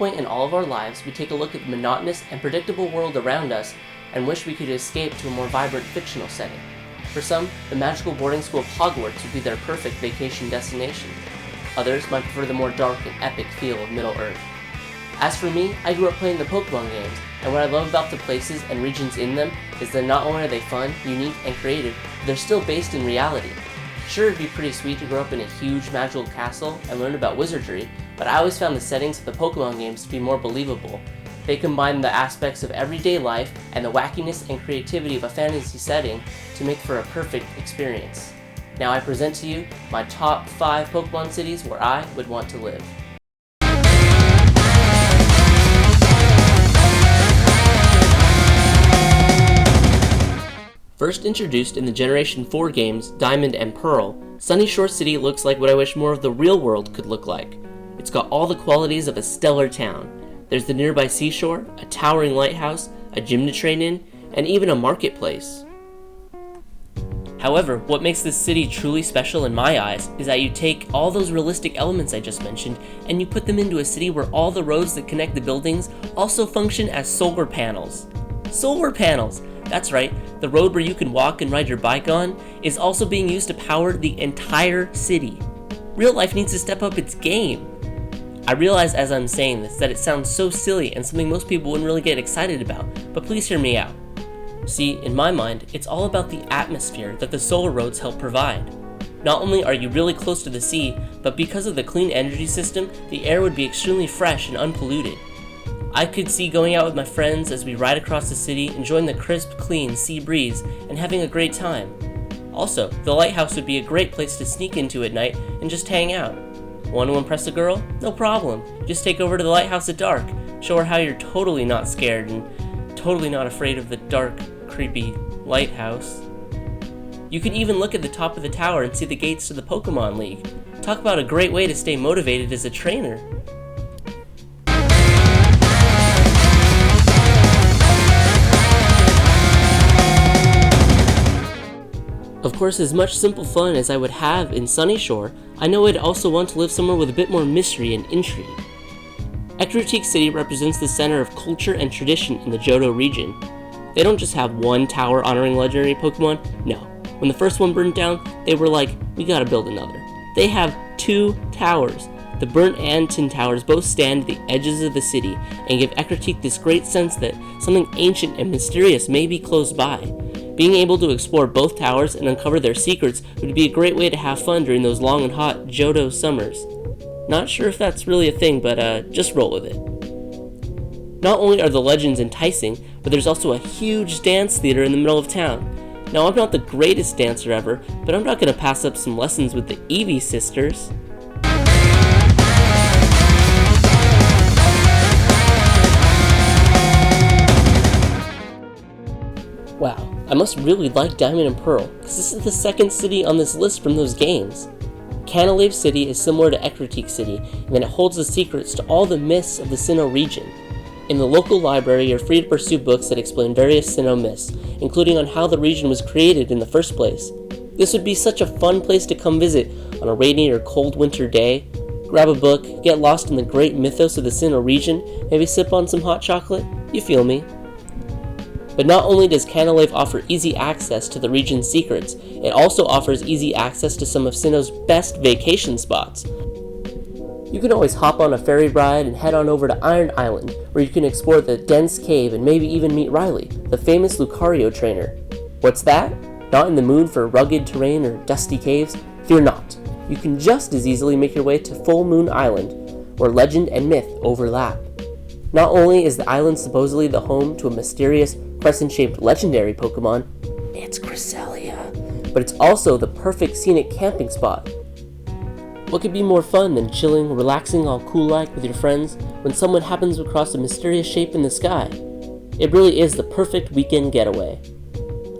point in all of our lives, we take a look at the monotonous and predictable world around us and wish we could escape to a more vibrant fictional setting. For some, the magical boarding school of Hogwarts would be their perfect vacation destination. Others might prefer the more dark and epic feel of Middle-earth. As for me, I grew up playing the Pokémon games, and what I love about the places and regions in them is that not only are they fun, unique, and creative, but they're still based in reality. Sure, it'd be pretty sweet to grow up in a huge magical castle and learn about wizardry, but I always found the settings of the Pokémon games to be more believable. They combine the aspects of everyday life and the wackiness and creativity of a fantasy setting to make for a perfect experience. Now I present to you my top 5 Pokémon cities where I would want to live. First introduced in the Generation 4 games Diamond and Pearl, Sunyshore City looks like what I wish more of the real world could look like. It's got all the qualities of a stellar town. There's the nearby seashore, a towering lighthouse, a gym to train in, and even a marketplace. However, what makes this city truly special in my eyes is that you take all those realistic elements I just mentioned and you put them into a city where all the roads that connect the buildings also function as solar panels. Solar panels! That's right, the road where you can walk and ride your bike on is also being used to power the entire city. Real life needs to step up its game. I realize as I'm saying this that it sounds so silly and something most people wouldn't really get excited about, but please hear me out. See, in my mind, it's all about the atmosphere that the solar roads help provide. Not only are you really close to the sea, but because of the clean energy system, the air would be extremely fresh and unpolluted. I could see going out with my friends as we ride across the city, enjoying the crisp, clean sea breeze, and having a great time. Also, the lighthouse would be a great place to sneak into at night and just hang out. Want to impress a girl? No problem. Just take over to the lighthouse at dark. Show her how you're totally not scared and totally not afraid of the dark, creepy lighthouse. You could even look at the top of the tower and see the gates to the Pokemon League. Talk about a great way to stay motivated as a trainer. Of course, as much simple fun as I would have in Sunyshore, I know I'd also want to live somewhere with a bit more mystery and intrigue. Ecruteak City represents the center of culture and tradition in the Johto region. They don't just have one tower honoring legendary Pokemon, no. When the first one burned down, they were like, we gotta build another. They have 2 towers. The Burnt and Tin Towers both stand at the edges of the city and give Ecruteak this great sense that something ancient and mysterious may be close by. Being able to explore both towers and uncover their secrets would be a great way to have fun during those long and hot Johto summers. Not sure if that's really a thing, but just roll with it. Not only are the legends enticing, but there's also a huge dance theater in the middle of town. Now, I'm not the greatest dancer ever, but I'm not going to pass up some lessons with the Eevee sisters. Wow. I must really like Diamond and Pearl, because this is the second city on this list from those games. Canalave City is similar to Ecruteak City, and then it holds the secrets to all the myths of the Sinnoh region. In the local library, you're free to pursue books that explain various Sinnoh myths, including on how the region was created in the first place. This would be such a fun place to come visit on a rainy or cold winter day. Grab a book, get lost in the great mythos of the Sinnoh region, maybe sip on some hot chocolate. You feel me? But not only does Canalave offer easy access to the region's secrets, it also offers easy access to some of Sinnoh's best vacation spots. You can always hop on a ferry ride and head on over to Iron Island, where you can explore the dense cave and maybe even meet Riley, the famous Lucario trainer. What's that? Not in the mood for rugged terrain or dusty caves? Fear not. You can just as easily make your way to Full Moon Island, where legend and myth overlap. Not only is the island supposedly the home to a mysterious, crescent-shaped legendary Pokemon, it's Cresselia, but it's also the perfect scenic camping spot. What could be more fun than chilling, relaxing all cool-like with your friends when someone happens across a mysterious shape in the sky? It really is the perfect weekend getaway.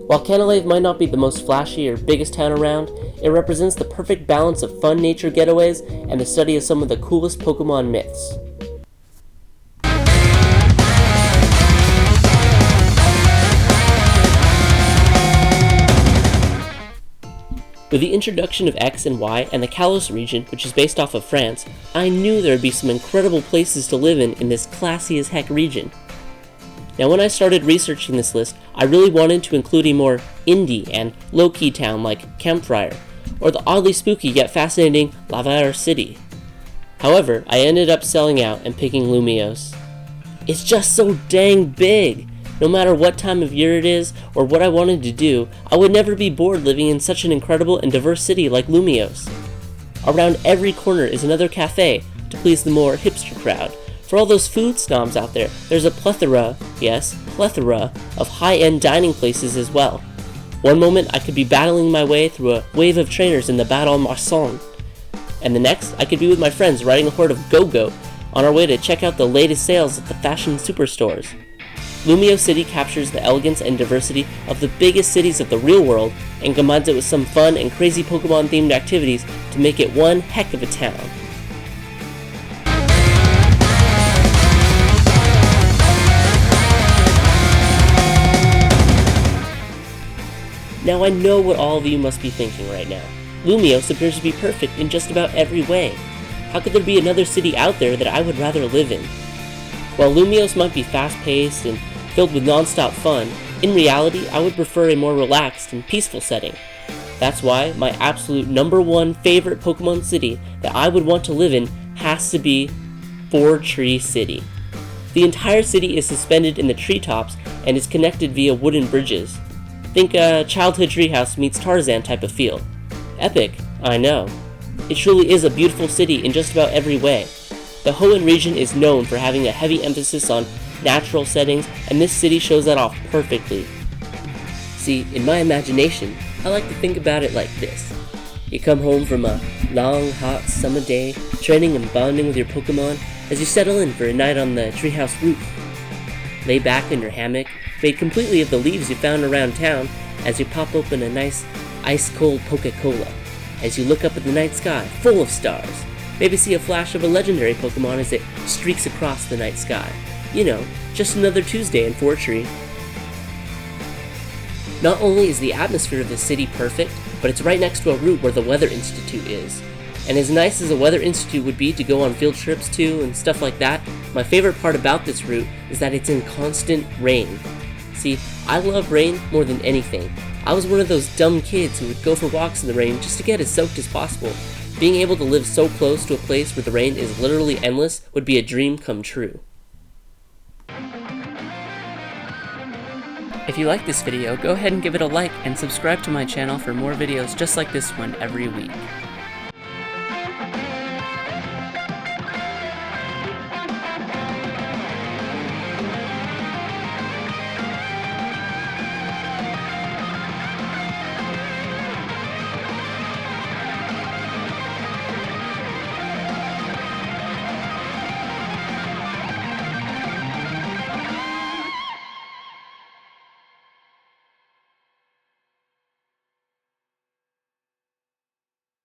While Canalave might not be the most flashy or biggest town around, it represents the perfect balance of fun nature getaways and the study of some of the coolest Pokemon myths. With the introduction of X and Y and the Kalos region, which is based off of France, I knew there would be some incredible places to live in this classy as heck region. Now when I started researching this list, I really wanted to include a more indie and low-key town like Campfire, or the oddly spooky yet fascinating Lavar City. However, I ended up selling out and picking Lumios. It's just so dang big! No matter what time of year it is, or what I wanted to do, I would never be bored living in such an incredible and diverse city like Lumios. Around every corner is another cafe, to please the more hipster crowd. For all those food snobs out there, there's a plethora, yes, plethora, of high-end dining places as well. One moment I could be battling my way through a wave of trainers in the Battle Marsan, and the next I could be with my friends riding a horde of go-go on our way to check out the latest sales at the fashion superstores. Lumio City captures the elegance and diversity of the biggest cities of the real world and combines it with some fun and crazy Pokemon-themed activities to make it one heck of a town. Now I know what all of you must be thinking right now. Lumios appears to be perfect in just about every way. How could there be another city out there that I would rather live in? While Lumios might be fast-paced and filled with non-stop fun, in reality I would prefer a more relaxed and peaceful setting. That's why my absolute #1 favorite Pokemon city that I would want to live in has to be Four Tree City. The entire city is suspended in the treetops and is connected via wooden bridges. Think a childhood treehouse meets Tarzan type of feel. Epic, I know. It truly is a beautiful city in just about every way. The Hoenn region is known for having a heavy emphasis on natural settings, and this city shows that off perfectly. See, in my imagination, I like to think about it like this. You come home from a long, hot summer day, training and bonding with your Pokemon as you settle in for a night on the treehouse roof. Lay back in your hammock, made completely of the leaves you found around town, as you pop open a nice, ice-cold Poke-Cola, as you look up at the night sky, full of stars. Maybe see a flash of a legendary Pokemon as it streaks across the night sky. You know, just another Tuesday in Four Tree. Not only is the atmosphere of the city perfect, but it's right next to a route where the Weather Institute is. And as nice as a Weather Institute would be to go on field trips to and stuff like that, my favorite part about this route is that it's in constant rain. See, I love rain more than anything. I was one of those dumb kids who would go for walks in the rain just to get as soaked as possible. Being able to live so close to a place where the rain is literally endless would be a dream come true. If you like this video, go ahead and give it a like and subscribe to my channel for more videos just like this one every week.